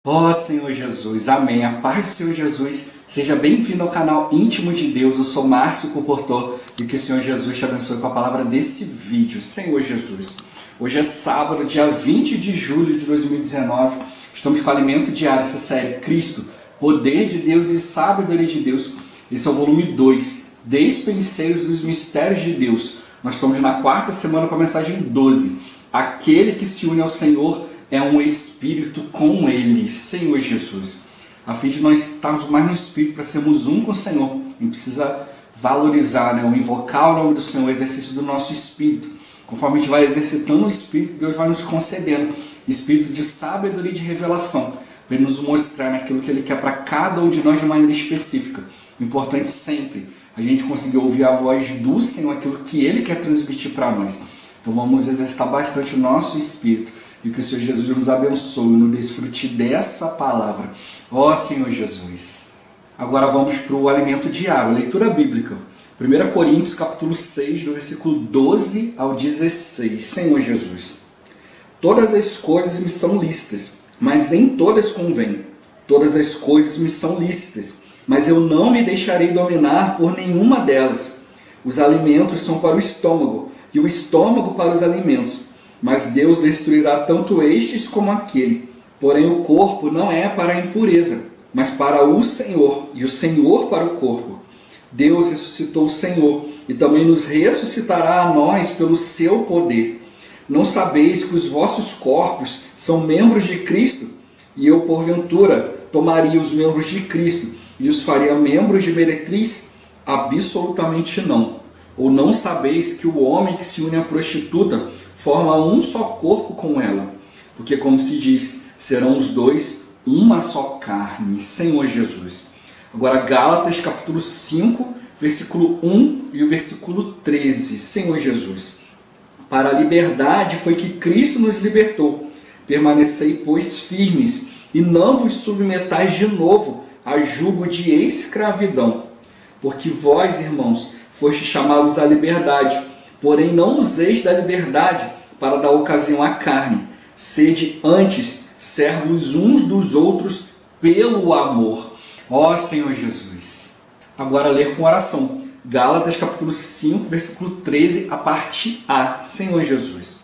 Ó Senhor Jesus, amém. A paz do Senhor Jesus, seja bem-vindo ao canal Íntimo de Deus. Eu sou Márcio Comportor e que o Senhor Jesus te abençoe com a palavra desse vídeo. Senhor Jesus, hoje é sábado, dia 20 de julho de 2019. Estamos com o Alimento Diário, essa série Cristo, Poder de Deus e Sabedoria de Deus. Esse é o volume 2, Despenseiros dos Mistérios de Deus. Nós estamos na quarta semana com a mensagem 12. Aquele que se une ao Senhor é um espírito com Ele, Senhor Jesus. A fim de nós estarmos mais no espírito, para sermos um com o Senhor, a gente precisa valorizar, invocar o nome do Senhor, o exercício do nosso espírito. Conforme a gente vai exercitando o espírito, Deus vai nos concedendo espírito de sabedoria e de revelação, para Ele nos mostrar naquilo que Ele quer para cada um de nós de maneira específica. O importante sempre a gente conseguir ouvir a voz do Senhor, aquilo que Ele quer transmitir para nós. Então vamos exercitar bastante o nosso espírito. E que o Senhor Jesus nos abençoe e nos desfrute dessa palavra. Ó Senhor Jesus. Agora vamos para o alimento diário, leitura bíblica. 1 Coríntios capítulo 6, do versículo 12 ao 16. Senhor Jesus. Todas as coisas me são lícitas, mas nem todas convêm. Todas as coisas me são lícitas, mas eu não me deixarei dominar por nenhuma delas. Os alimentos são para o estômago, e o estômago para os alimentos. Mas Deus destruirá tanto estes como aquele. Porém o corpo não é para a impureza, mas para o Senhor, e o Senhor para o corpo. Deus ressuscitou o Senhor, e também nos ressuscitará a nós pelo seu poder. Não sabeis que os vossos corpos são membros de Cristo? E eu, porventura, tomaria os membros de Cristo e os faria membros de meretriz? Absolutamente não. Ou não sabeis que o homem que se une à prostituta forma um só corpo com ela? Porque, como se diz, serão os dois uma só carne. Senhor Jesus. Agora, Gálatas capítulo 5, versículo 1 e o versículo 13. Senhor Jesus. Para a liberdade foi que Cristo nos libertou. Permanecei, pois, firmes, e não vos submetais de novo a jugo de escravidão. Porque vós, irmãos, fostes chamados à liberdade, porém não useis da liberdade para dar ocasião à carne. Sede antes servos uns dos outros pelo amor. Ó Senhor Jesus. Agora ler com oração. Gálatas capítulo 5, versículo 13, a parte A. Senhor Jesus.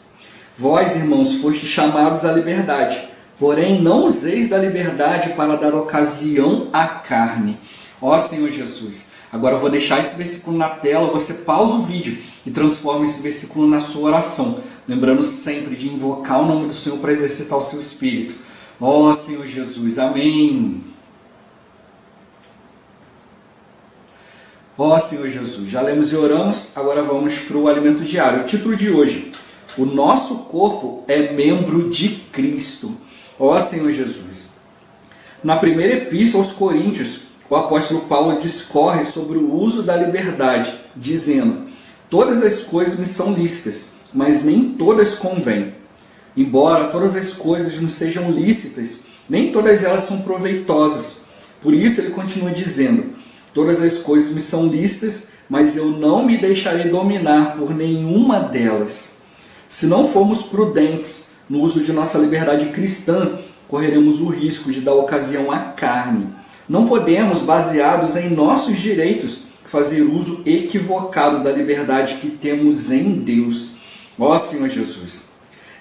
Vós, irmãos, fostes chamados à liberdade, porém não useis da liberdade para dar ocasião à carne. Ó Senhor Jesus. Agora eu vou deixar esse versículo na tela, você pausa o vídeo e transforma esse versículo na sua oração. Lembrando sempre de invocar o nome do Senhor para exercitar o seu espírito. Ó Senhor Jesus, amém. Ó Senhor Jesus, já lemos e oramos, agora vamos para o alimento diário. O título de hoje, o nosso corpo é membro de Cristo. Ó Senhor Jesus. Na primeira epístola aos Coríntios, o apóstolo Paulo discorre sobre o uso da liberdade, dizendo: todas as coisas me são lícitas, mas nem todas convêm. Embora todas as coisas nos sejam lícitas, nem todas elas são proveitosas. Por isso ele continua dizendo: todas as coisas me são lícitas, mas eu não me deixarei dominar por nenhuma delas. Se não formos prudentes no uso de nossa liberdade cristã, correremos o risco de dar ocasião à carne. Não podemos, baseados em nossos direitos, fazer uso equivocado da liberdade que temos em Deus. Ó Senhor Jesus.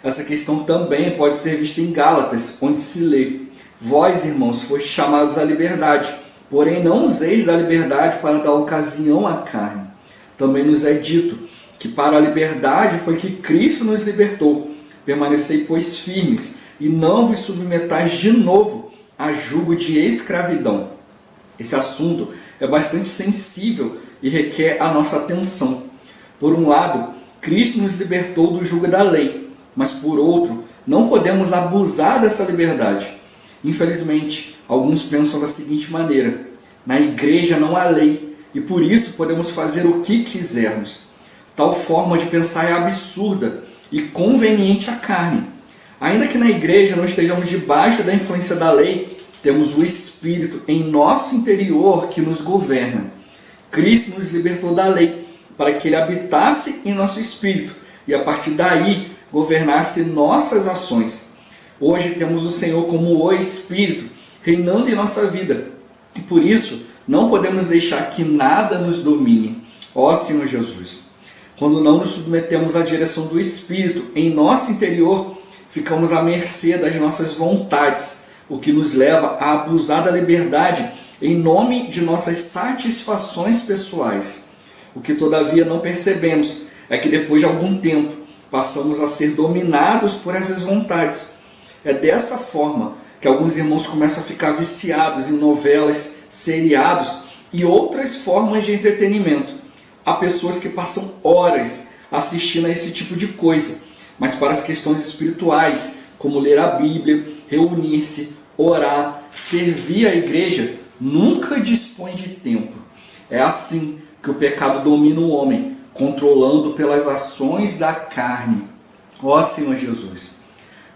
Essa questão também pode ser vista em Gálatas, onde se lê: vós, irmãos, fostes chamados à liberdade, porém não useis da liberdade para dar ocasião à carne. Também nos é dito que para a liberdade foi que Cristo nos libertou. Permanecei, pois, firmes, e não vos submetais de novo a jugo de escravidão. Esse assunto é bastante sensível e requer a nossa atenção. Por um lado, Cristo nos libertou do jugo da lei, mas por outro, não podemos abusar dessa liberdade. Infelizmente, alguns pensam da seguinte maneira: na igreja não há lei, e por isso podemos fazer o que quisermos. Tal forma de pensar é absurda e conveniente à carne. Ainda que na igreja não estejamos debaixo da influência da lei, temos o Espírito em nosso interior que nos governa. Cristo nos libertou da lei para que Ele habitasse em nosso espírito e a partir daí governasse nossas ações. Hoje temos o Senhor como o Espírito, reinando em nossa vida. E por isso, não podemos deixar que nada nos domine. Ó Senhor Jesus, quando não nos submetemos à direção do Espírito em nosso interior, ficamos à mercê das nossas vontades, o que nos leva a abusar da liberdade em nome de nossas satisfações pessoais. O que todavia não percebemos é que depois de algum tempo passamos a ser dominados por essas vontades. É dessa forma que alguns irmãos começam a ficar viciados em novelas, seriados e outras formas de entretenimento. Há pessoas que passam horas assistindo a esse tipo de coisa, mas para as questões espirituais, como ler a Bíblia, reunir-se, orar, servir a igreja, nunca dispõe de tempo. É assim que o pecado domina o homem, controlando pelas ações da carne. Ó Senhor Jesus,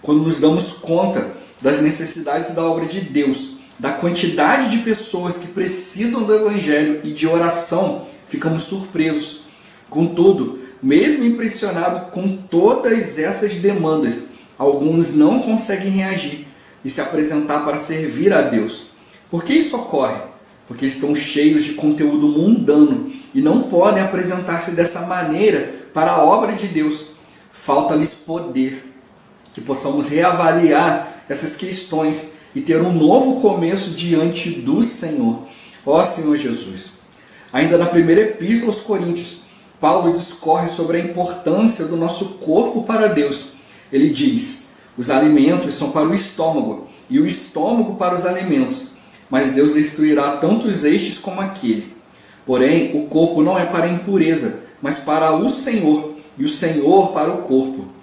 quando nos damos conta das necessidades da obra de Deus, da quantidade de pessoas que precisam do Evangelho e de oração, ficamos surpresos. Contudo, mesmo impressionados com todas essas demandas, alguns não conseguem reagir e se apresentar para servir a Deus. Por que isso ocorre? Porque estão cheios de conteúdo mundano e não podem apresentar-se dessa maneira para a obra de Deus. Falta-lhes poder. Que possamos reavaliar essas questões e ter um novo começo diante do Senhor. Ó Senhor Jesus. Ainda na primeira epístola aos Coríntios, Paulo discorre sobre a importância do nosso corpo para Deus. Ele diz: os alimentos são para o estômago e o estômago para os alimentos, mas Deus destruirá tanto os estes como aquele. Porém, o corpo não é para a impureza, mas para o Senhor, e o Senhor para o corpo.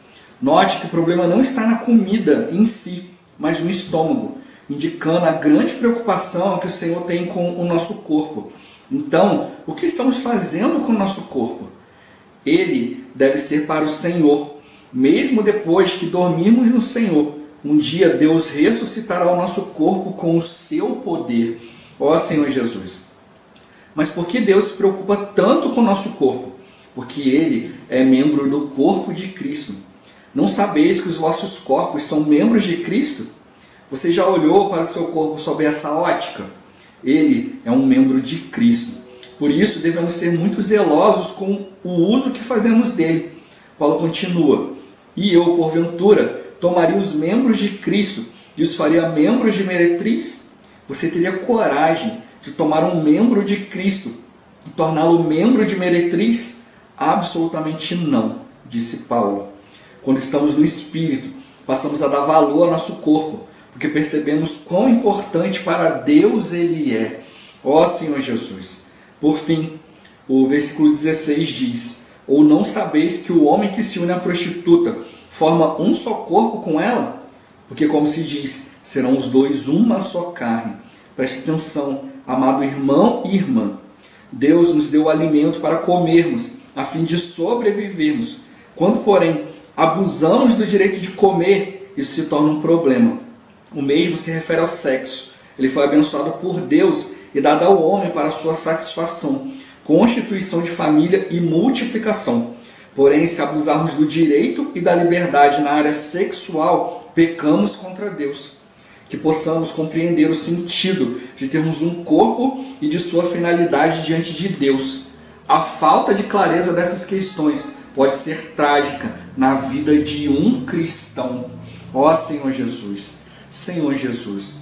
Note que o problema não está na comida em si, mas no estômago, indicando a grande preocupação que o Senhor tem com o nosso corpo. Então, o que estamos fazendo com o nosso corpo? Ele deve ser para o Senhor. Mesmo depois que dormirmos no Senhor, um dia Deus ressuscitará o nosso corpo com o seu poder. Ó Senhor Jesus. Mas por que Deus se preocupa tanto com o nosso corpo? Porque Ele é membro do corpo de Cristo. Não sabeis que os vossos corpos são membros de Cristo? Você já olhou para o seu corpo sob essa ótica? Ele é um membro de Cristo. Por isso devemos ser muito zelosos com o uso que fazemos dele. Paulo continua: e eu, porventura, tomaria os membros de Cristo e os faria membros de meretriz? Você teria coragem de tomar um membro de Cristo e torná-lo membro de meretriz? Absolutamente não, disse Paulo. Quando estamos no Espírito, passamos a dar valor ao nosso corpo, porque percebemos quão importante para Deus ele é. Ó Senhor Jesus. Por fim, o versículo 16 diz: ou não sabeis que o homem que se une à prostituta forma um só corpo com ela? Porque, como se diz, serão os dois uma só carne. Preste atenção, amado irmão e irmã. Deus nos deu o alimento para comermos, a fim de sobrevivermos. Quando, porém, abusamos do direito de comer, isso se torna um problema. O mesmo se refere ao sexo. Ele foi abençoado por Deus e dado ao homem para sua satisfação, constituição de família e multiplicação. Porém, se abusarmos do direito e da liberdade na área sexual, pecamos contra Deus. Que possamos compreender o sentido de termos um corpo e de sua finalidade diante de Deus. A falta de clareza dessas questões pode ser trágica na vida de um cristão. Ó Senhor Jesus, Senhor Jesus.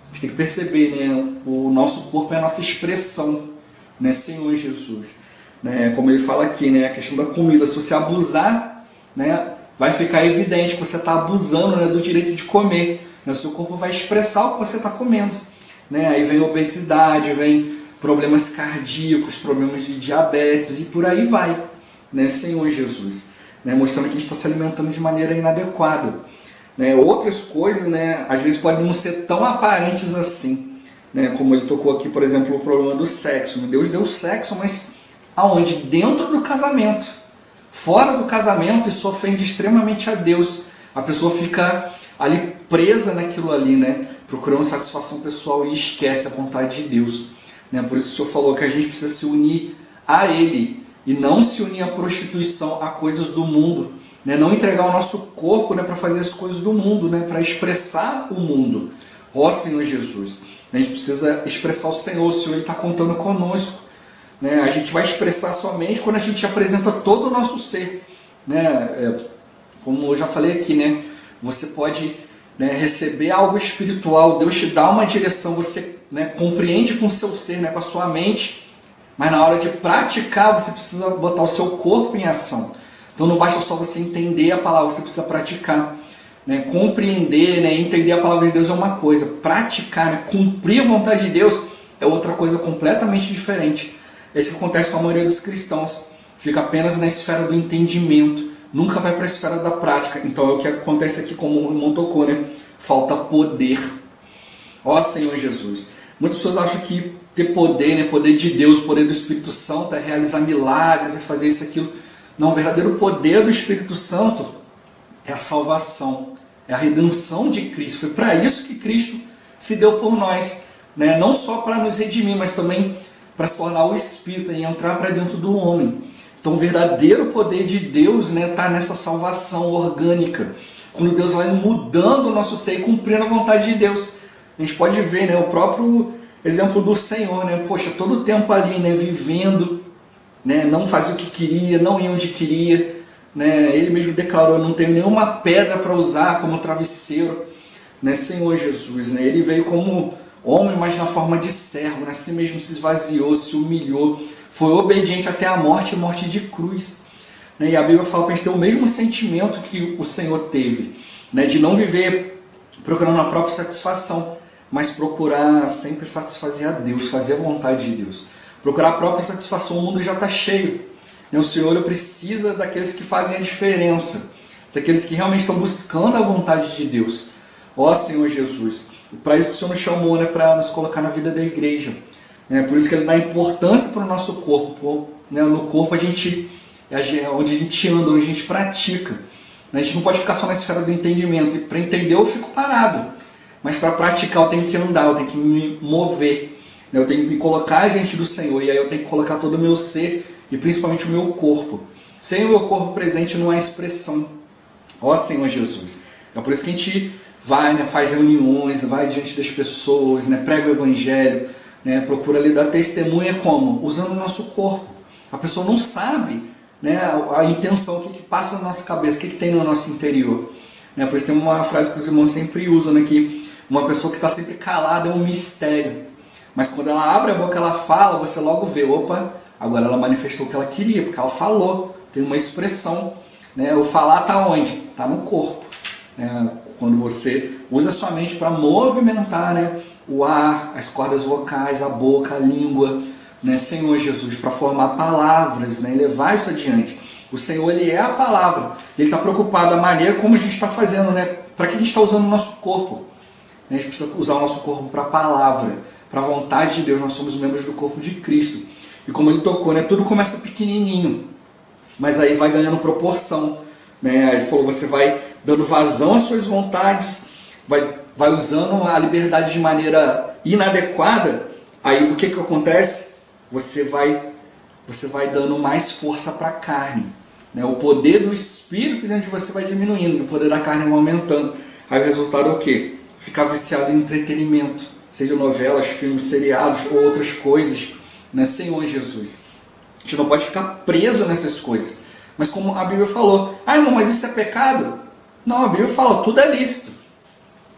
A gente tem que perceber, né? O nosso corpo é a nossa expressão, né? Senhor Jesus. Né? Como ele fala aqui, né? A questão da comida. Se você abusar, né? Vai ficar evidente que você está abusando, né? Do direito de comer. Né? O seu corpo vai expressar o que você está comendo. Né? Aí vem obesidade, vem problemas cardíacos, problemas de diabetes e por aí vai. Né? Senhor Jesus. Né? Mostrando que a gente está se alimentando de maneira inadequada. Né, outras coisas, né, às vezes podem não ser tão aparentes assim, né, como ele tocou aqui, por exemplo, o problema do sexo. Deus deu sexo, mas aonde? Dentro do casamento. Fora do casamento, isso ofende extremamente a Deus. A pessoa fica ali presa naquilo ali, né, procurando satisfação pessoal e esquece a vontade de Deus. Né, por isso o Senhor falou que a gente precisa se unir a Ele e não se unir à prostituição, a coisas do mundo. né? Não entregar o nosso corpo, né, para fazer as coisas do mundo, né, para expressar o mundo. Ó Senhor Jesus, a gente precisa expressar o Senhor Ele está contando conosco. Né? A gente vai expressar somente quando a gente apresenta todo o nosso ser. Né? Como eu já falei aqui, né? Você pode, né, receber algo espiritual, Deus te dá uma direção, você, né, compreende com o seu ser, né, com a sua mente, mas na hora de praticar você precisa botar o seu corpo em ação. Então não basta só você entender a palavra, você precisa praticar. Né? Compreender, né, entender a palavra de Deus é uma coisa, praticar, né, cumprir a vontade de Deus é outra coisa completamente diferente. É isso que acontece com a maioria dos cristãos, fica apenas na esfera do entendimento, nunca vai para a esfera da prática. Então é o que acontece aqui, como o irmão tocou, né? Falta poder. Ó Senhor Jesus, muitas pessoas acham que ter poder, né, poder de Deus, poder do Espírito Santo é realizar milagres, é fazer isso, aquilo. Não, o verdadeiro poder do Espírito Santo é a salvação, é a redenção de Cristo. Foi para isso que Cristo se deu por nós, né? Não só para nos redimir, mas também para se tornar o Espírito e entrar para dentro do homem. Então o verdadeiro poder de Deus, né, está nessa salvação orgânica. Quando Deus vai mudando o nosso ser e cumprindo a vontade de Deus. A gente pode ver, né, o próprio exemplo do Senhor, né? Poxa, todo o tempo ali, né, vivendo, né, não fazia o que queria, não ia onde queria. Né? Ele mesmo declarou, não tenho nenhuma pedra para usar como travesseiro. Né? Senhor Jesus, né? Ele veio como homem, mas na forma de servo, né? Assim mesmo se esvaziou, se humilhou, foi obediente até a morte e morte de cruz. Né? E a Bíblia fala para a gente ter o mesmo sentimento que o Senhor teve, né? De não viver procurando a própria satisfação, mas procurar sempre satisfazer a Deus, fazer a vontade de Deus. Procurar a própria satisfação, o mundo já está cheio. O Senhor precisa daqueles que fazem a diferença, daqueles que realmente estão buscando a vontade de Deus. Ó Senhor Jesus, para isso que o Senhor nos chamou, né, para nos colocar na vida da igreja. Por isso que Ele dá importância para o nosso corpo. Né? No corpo é onde a gente anda, onde a gente pratica. A gente não pode ficar só na esfera do entendimento. E para entender eu fico parado, mas para praticar eu tenho que andar, eu tenho que me mover. Eu tenho que me colocar diante do Senhor, e aí eu tenho que colocar todo o meu ser, e principalmente o meu corpo. Sem o meu corpo presente não há expressão. Ó Senhor Jesus. É por isso que a gente vai, né, faz reuniões, vai diante das pessoas, né, prega o evangelho, né, procura lhe dar testemunha como? Usando o nosso corpo. A pessoa não sabe, né, a intenção, o que passa na nossa cabeça, o que tem no nosso interior. Né, por isso tem uma frase que os irmãos sempre usam, né, que uma pessoa que está sempre calada é um mistério. Mas quando ela abre a boca, ela fala, você logo vê, opa, agora ela manifestou o que ela queria, porque ela falou, tem uma expressão. Né? O falar está onde? Está no corpo. Né? Quando você usa a sua mente para movimentar, né, o ar, as cordas vocais, a boca, a língua, né, Senhor Jesus, para formar palavras, né, e levar isso adiante. O Senhor, Ele é a palavra. Ele está preocupado da maneira como a gente está fazendo, né? Para que a gente está usando o nosso corpo. A gente precisa usar o nosso corpo para a palavra, para a vontade de Deus. Nós somos membros do corpo de Cristo. E como ele tocou, né, tudo começa pequenininho, mas aí vai ganhando proporção. Né? Ele falou, você vai dando vazão às suas vontades, vai usando a liberdade de maneira inadequada. Aí o que acontece? Você vai dando mais força para a carne. Né? O poder do Espírito dentro de você vai diminuindo, e o poder da carne vai aumentando. Aí o resultado é o quê? Ficar viciado em entretenimento, seja novelas, filmes, seriados ou outras coisas. Né? Senhor Jesus, a gente não pode ficar preso nessas coisas. Mas como a Bíblia falou, irmão, mas isso é pecado? Não, a Bíblia fala, tudo é lícito.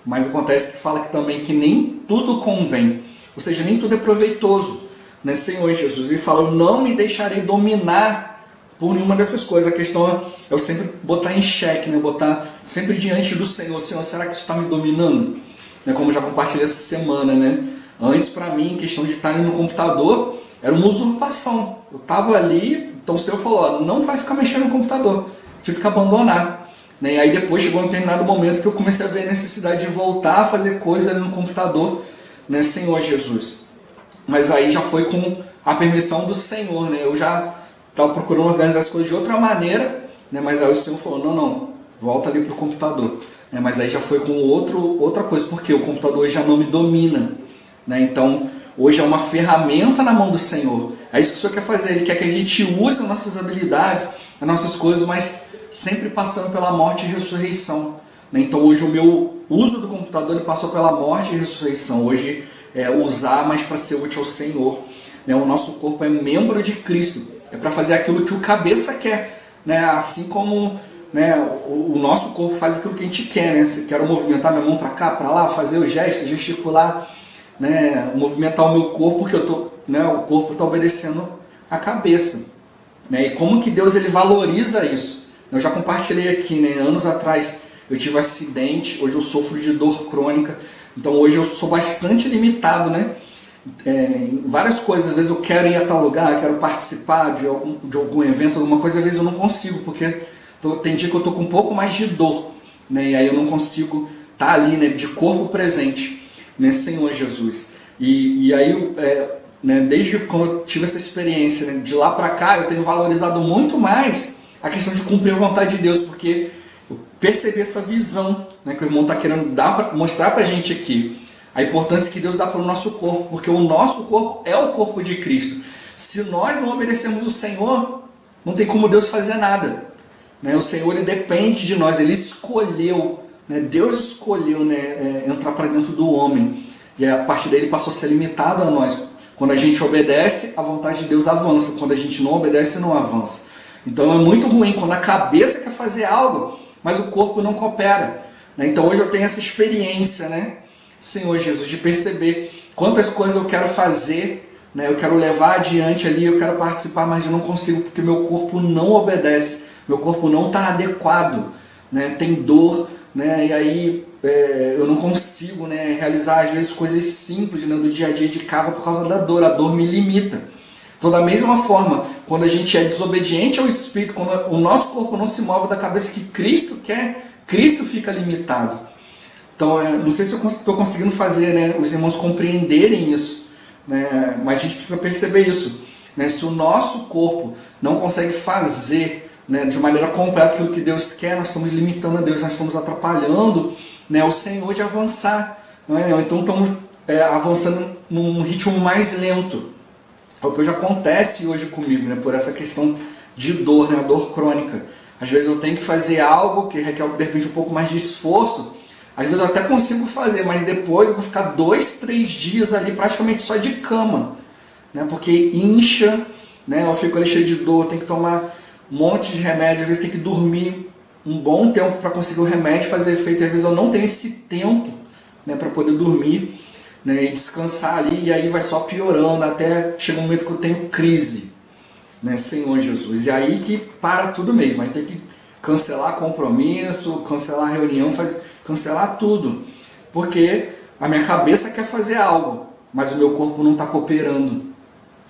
Mas acontece que fala que também que nem tudo convém. Ou seja, nem tudo é proveitoso. Né? Senhor Jesus, Ele fala, eu não me deixarei dominar por nenhuma dessas coisas. A questão é eu sempre botar em xeque, né? Botar sempre diante do Senhor. Senhor, será que isso está me dominando? Né? Como eu já compartilhei essa semana, né? Antes, para mim, questão de estar no computador era uma usurpação. Eu estava ali, então o Senhor falou, ó, não vai ficar mexendo no computador. Eu tive que abandonar. Né? E aí depois chegou um determinado momento que eu comecei a ver a necessidade de voltar a fazer coisa ali no computador, né? Senhor Jesus. Mas aí já foi com a permissão do Senhor, né? Eu já estava procurando organizar as coisas de outra maneira, né? Mas aí o Senhor falou, não, volta ali para o computador. Né? Mas aí já foi com outra coisa, porque o computador hoje já não me domina. Né? Então, hoje é uma ferramenta na mão do Senhor. É isso que o Senhor quer fazer. Ele quer que a gente use as nossas habilidades, as nossas coisas, mas sempre passando pela morte e ressurreição. Né? Então hoje o meu uso do computador ele passou pela morte e ressurreição. Hoje é usar mais para ser útil ao Senhor. Né? O nosso corpo é membro de Cristo. É para fazer aquilo que o cabeça quer. Né? Assim como, né, o nosso corpo faz aquilo que a gente quer. Né? Se eu quero movimentar minha mão para cá, para lá, fazer o gesto, gesticular, né? Movimentar o meu corpo, porque o corpo está obedecendo a cabeça. Né? E como que Deus ele valoriza isso? Eu já compartilhei aqui, né? Anos atrás eu tive um acidente, hoje eu sofro de dor crônica, então hoje eu sou bastante limitado, né? Em várias coisas. Às vezes eu quero ir a tal lugar, quero participar de algum evento, alguma coisa, às vezes eu não consigo, porque tem dia que eu estou com um pouco mais de dor, né? E aí eu não consigo estar ali, né, de corpo presente, né, Senhor Jesus. E aí, né, desde quando eu tive essa experiência, né, de lá para cá, eu tenho valorizado muito mais a questão de cumprir a vontade de Deus, porque eu percebi essa visão, né, que o irmão está querendo mostrar para a gente aqui. A importância que Deus dá para o nosso corpo, porque o nosso corpo é o corpo de Cristo. Se nós não obedecemos o Senhor, não tem como Deus fazer nada. Né? O Senhor ele depende de nós, Ele escolheu, né? Deus escolheu, né, entrar para dentro do homem. E a partir dele passou a ser limitado a nós. Quando a gente obedece, a vontade de Deus avança. Quando a gente não obedece, não avança. Então é muito ruim quando a cabeça quer fazer algo, mas o corpo não coopera. Né? Então hoje eu tenho essa experiência, né, Senhor Jesus, de perceber quantas coisas eu quero fazer, né? Eu quero levar adiante ali, eu quero participar, mas eu não consigo porque meu corpo não obedece, meu corpo não está adequado, né? Tem dor, né? E aí eu não consigo, né, realizar às vezes coisas simples, né, do dia a dia de casa por causa da dor, a dor me limita. Então da mesma forma, quando a gente é desobediente ao Espírito, quando o nosso corpo não se move da cabeça que Cristo quer, Cristo fica limitado. Então, não sei se eu estou conseguindo fazer, né, os irmãos compreenderem isso, né, mas a gente precisa perceber isso. Né, se o nosso corpo não consegue fazer, né, de maneira completa aquilo que Deus quer, nós estamos limitando a Deus, nós estamos atrapalhando, né, o Senhor de avançar. Né, então estamos avançando num ritmo mais lento. É o que hoje acontece hoje comigo, né, por essa questão de dor, né, a dor crônica. Às vezes eu tenho que fazer algo que requer de repente um pouco mais de esforço. Às vezes eu até consigo fazer, mas depois eu vou ficar 2, 3 dias ali praticamente só de cama, né? Porque incha, né? Eu fico ali cheio de dor, tenho que tomar um monte de remédio, às vezes tem que dormir um bom tempo para conseguir o remédio fazer efeito, às vezes eu não tenho esse tempo, né, para poder dormir, né, e descansar ali, e aí vai só piorando, até chega um momento que eu tenho crise, né, Senhor Jesus, e aí que para tudo mesmo, aí tem que cancelar compromisso, cancelar reunião, cancelar tudo, porque a minha cabeça quer fazer algo, mas o meu corpo não está cooperando.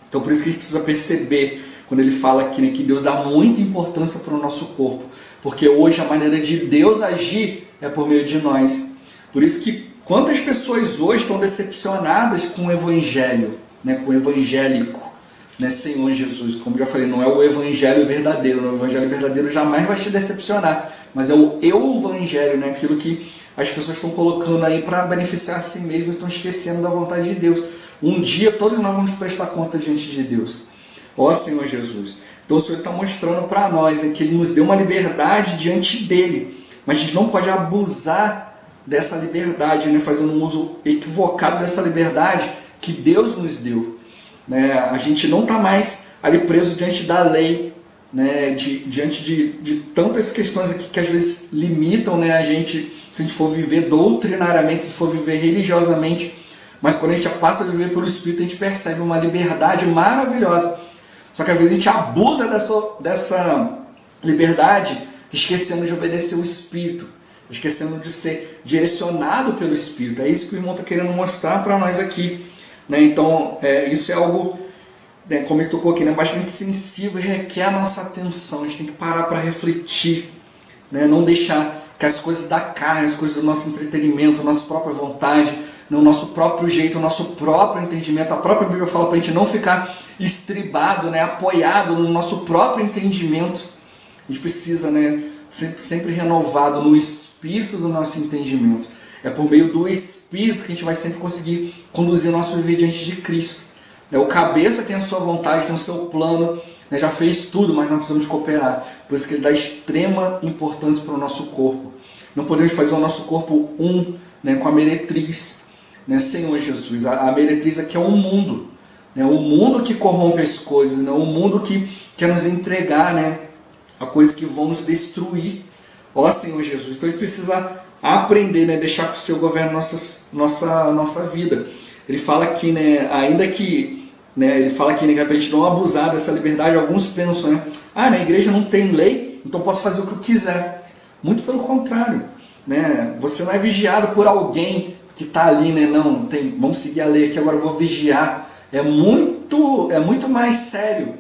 Então por isso que a gente precisa perceber, quando ele fala aqui, né, que Deus dá muita importância para o nosso corpo, porque hoje a maneira de Deus agir é por meio de nós. Por isso que quantas pessoas hoje estão decepcionadas com o Evangelho, né, com o evangélico, né, Senhor Jesus, como já falei, não é o Evangelho verdadeiro, o Evangelho verdadeiro jamais vai te decepcionar, mas é o Evangelho, né, aquilo que as pessoas estão colocando aí para beneficiar a si mesmas, estão esquecendo da vontade de Deus. Um dia todos nós vamos prestar conta diante de Deus. Ó Senhor Jesus, então o Senhor está mostrando para nós, né, que Ele nos deu uma liberdade diante dEle, mas a gente não pode abusar dessa liberdade, né, fazendo um uso equivocado dessa liberdade que Deus nos deu. Né? A gente não está mais ali preso diante da lei, né, diante de tantas questões aqui que às vezes limitam, né, a gente, se a gente for viver doutrinariamente, se a gente for viver religiosamente, mas quando a gente passa a viver pelo Espírito, a gente percebe uma liberdade maravilhosa. Só que às vezes a gente abusa dessa liberdade, esquecendo de obedecer o Espírito, esquecendo de ser direcionado pelo Espírito. É isso que o irmão está querendo mostrar para nós aqui. Né? Então, isso é algo, né, como ele tocou aqui, né, bastante sensível e requer a nossa atenção. A gente tem que parar para refletir, né? Não deixar que as coisas da carne, as coisas do nosso entretenimento, a nossa própria vontade, no nosso próprio jeito, o nosso próprio entendimento. A própria Bíblia fala para a gente não ficar estribado, né, apoiado no nosso próprio entendimento. A gente precisa, né, sempre renovado no Espírito do nosso entendimento. É por meio do Espírito que a gente vai sempre conseguir conduzir o nosso viver diante de Cristo. né? O cabeça tem a sua vontade, tem o seu plano, né? Já fez tudo, mas nós precisamos cooperar. Por isso que ele dá extrema importância para o nosso corpo. Não podemos fazer o nosso corpo né, com a meretriz, né? Senhor Jesus. A meretriz aqui é um mundo, né? O mundo que corrompe as coisas, né? O mundo que quer nos entregar, né, a coisas que vão nos destruir. Ó Senhor Jesus, então a gente precisa aprender, né, deixar que o Senhor governe nossa vida. Ele fala aqui, né, ainda que, né, ele fala aqui, né, que para a gente não abusar dessa liberdade, alguns pensam, né, na igreja não tem lei, então posso fazer o que eu quiser. Muito pelo contrário, né, você não é vigiado por alguém que está ali, né, não, vamos seguir a lei aqui, agora eu vou vigiar. É muito mais sério,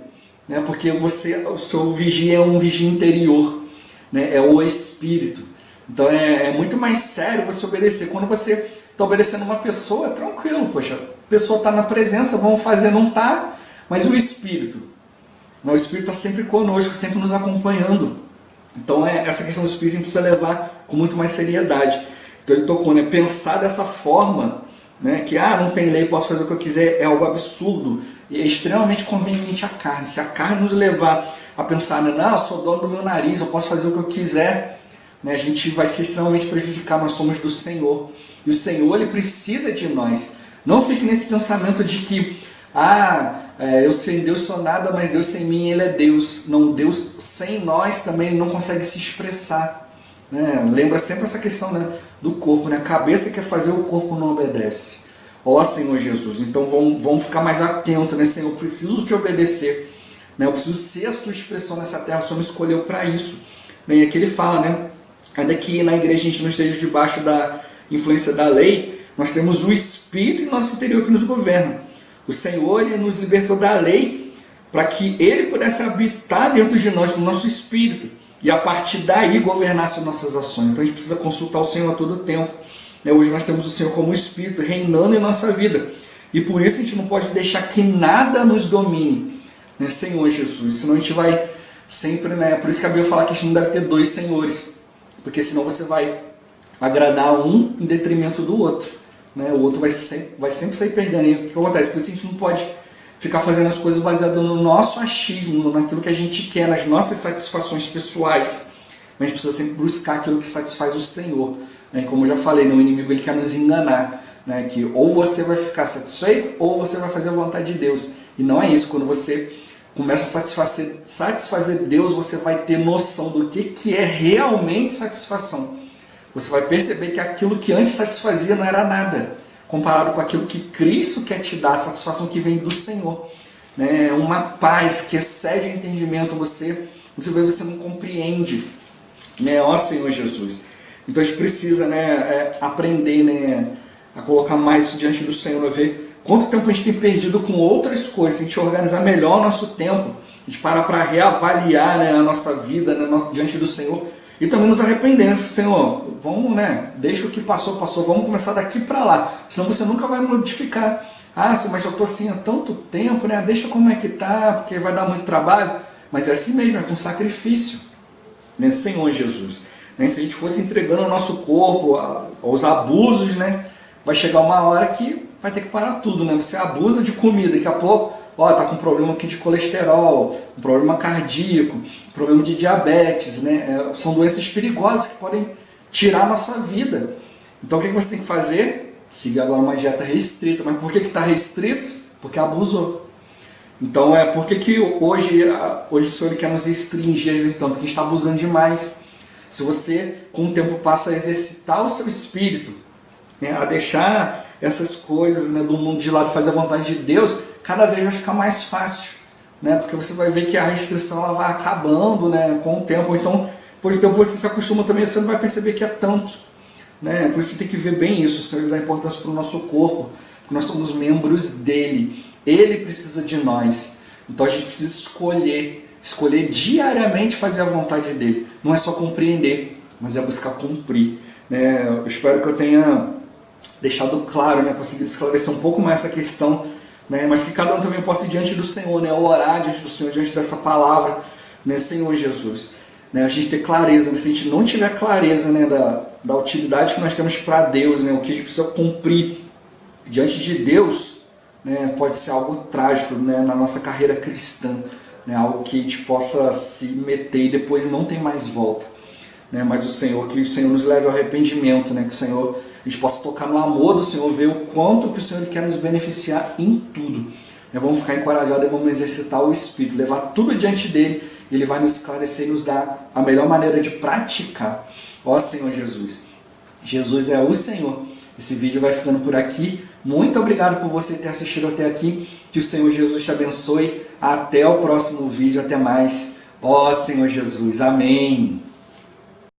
né, porque o seu vigia é um vigia interior, né, é o Espírito. Então é muito mais sério você obedecer. Quando você está obedecendo uma pessoa, é tranquilo, poxa, a pessoa está na presença, vamos fazer, não está, mas o Espírito está sempre conosco, sempre nos acompanhando. Então essa questão do Espírito a gente precisa levar com muito mais seriedade. Então ele tocou, né, pensar dessa forma, né, que não tem lei, posso fazer o que eu quiser, é algo absurdo e é extremamente conveniente à carne. Se a carne nos levar a pensar, né, não, eu sou dono do meu nariz, eu posso fazer o que eu quiser, né, a gente vai ser extremamente prejudicado. Nós somos do Senhor e o Senhor, ele precisa de nós. Não fique nesse pensamento de que eu sem Deus sou nada, mas Deus sem mim, ele é Deus. Não, Deus sem nós também ele não consegue se expressar, né? Lembra sempre essa questão, né, do corpo, né? A cabeça quer fazer, o corpo não obedece. Ó Senhor Jesus, então vamos ficar mais atentos, né, Senhor? Eu preciso te obedecer, né? Eu preciso ser a sua expressão nessa terra, o Senhor me escolheu para isso. E aqui ele fala, né, ainda que na igreja a gente não esteja debaixo da influência da lei, nós temos o Espírito em nosso interior que nos governa. O Senhor, ele nos libertou da lei para que ele pudesse habitar dentro de nós, no nosso espírito, e a partir daí governasse nossas ações. Então a gente precisa consultar o Senhor a todo tempo. Hoje nós temos o Senhor como Espírito reinando em nossa vida, e por isso a gente não pode deixar que nada nos domine, né, Senhor Jesus, senão a gente vai sempre, né, por isso que a Bíblia fala que a gente não deve ter dois senhores, porque senão você vai agradar um em detrimento do outro, né? O outro vai sempre sair perdendo. E o que acontece? Por isso a gente não pode ficar fazendo as coisas baseado no nosso achismo, naquilo que a gente quer, nas nossas satisfações pessoais. A gente precisa sempre buscar aquilo que satisfaz o Senhor, né? Como eu já falei, o inimigo ele quer nos enganar, né? Que ou você vai ficar satisfeito ou você vai fazer a vontade de Deus. E não é isso. Quando você começa a satisfazer Deus, você vai ter noção do que é realmente satisfação. Você vai perceber que aquilo que antes satisfazia não era nada, comparado com aquilo que Cristo quer te dar, a satisfação que vem do Senhor, né? Uma paz que excede o entendimento, você não compreende, né? Ó Senhor Jesus. Então a gente precisa, né, aprender, né, a colocar mais isso diante do Senhor, a ver quanto tempo a gente tem perdido com outras coisas. Se a gente organizar melhor o nosso tempo, a gente parar para reavaliar, né, a nossa vida, né, diante do Senhor, e também nos arrepender, né? Senhor, vamos, né? Deixa o que passou, vamos começar daqui para lá. Senão você nunca vai modificar. Senhor, mas eu estou assim há tanto tempo, né? Deixa como é que tá, porque vai dar muito trabalho. Mas é assim mesmo, é com sacrifício, né, Senhor Jesus? Né? Se a gente fosse entregando o nosso corpo aos abusos, né? Vai chegar uma hora que vai ter que parar tudo, né? Você abusa de comida, daqui a pouco tá com problema aqui de colesterol, um problema cardíaco, um problema de diabetes, né? São doenças perigosas que podem tirar a nossa vida. Então o que você tem que fazer? Seguir agora uma dieta restrita. Mas por que está restrito? Porque abusou. Então por que hoje o Senhor quer nos restringir às vezes? Então, porque está abusando demais. Se você com o tempo passa a exercitar o seu espírito, né, a deixar essas coisas, né, do mundo de lado e fazer a vontade de Deus, cada vez vai ficar mais fácil, né? Porque você vai ver que a restrição ela vai acabando, né, com o tempo. Então, depois do tempo você se acostuma também, você não vai perceber que é tanto, né? Por isso você tem que ver bem isso. O Senhor dá importância para o nosso corpo, porque nós somos membros dele. Ele precisa de nós. Então a gente precisa escolher diariamente fazer a vontade dele. Não é só compreender, mas é buscar cumprir, né? Eu espero que eu tenha deixado claro, né, conseguido esclarecer um pouco mais essa questão, né, mas que cada um também possa ir diante do Senhor, né, orar diante do Senhor, diante dessa palavra, né, Senhor Jesus, né, a gente ter clareza, né, se a gente não tiver clareza, né, da utilidade que nós temos para Deus, né, o que a gente precisa cumprir diante de Deus, né, pode ser algo trágico, né, na nossa carreira cristã, né, algo que a gente possa se meter e depois não tem mais volta, né, mas que o Senhor nos leve ao arrependimento, né, que a gente possa tocar no amor do Senhor, ver o quanto que o Senhor quer nos beneficiar em tudo, né, vamos ficar encorajados e vamos exercitar o Espírito, levar tudo diante dele, ele vai nos esclarecer e nos dar a melhor maneira de praticar. Ó Senhor Jesus, Jesus é o Senhor. Esse vídeo vai ficando por aqui. Muito obrigado por você ter assistido até aqui. Que o Senhor Jesus te abençoe. Até o próximo vídeo. Até mais. Ó Senhor Jesus. Amém.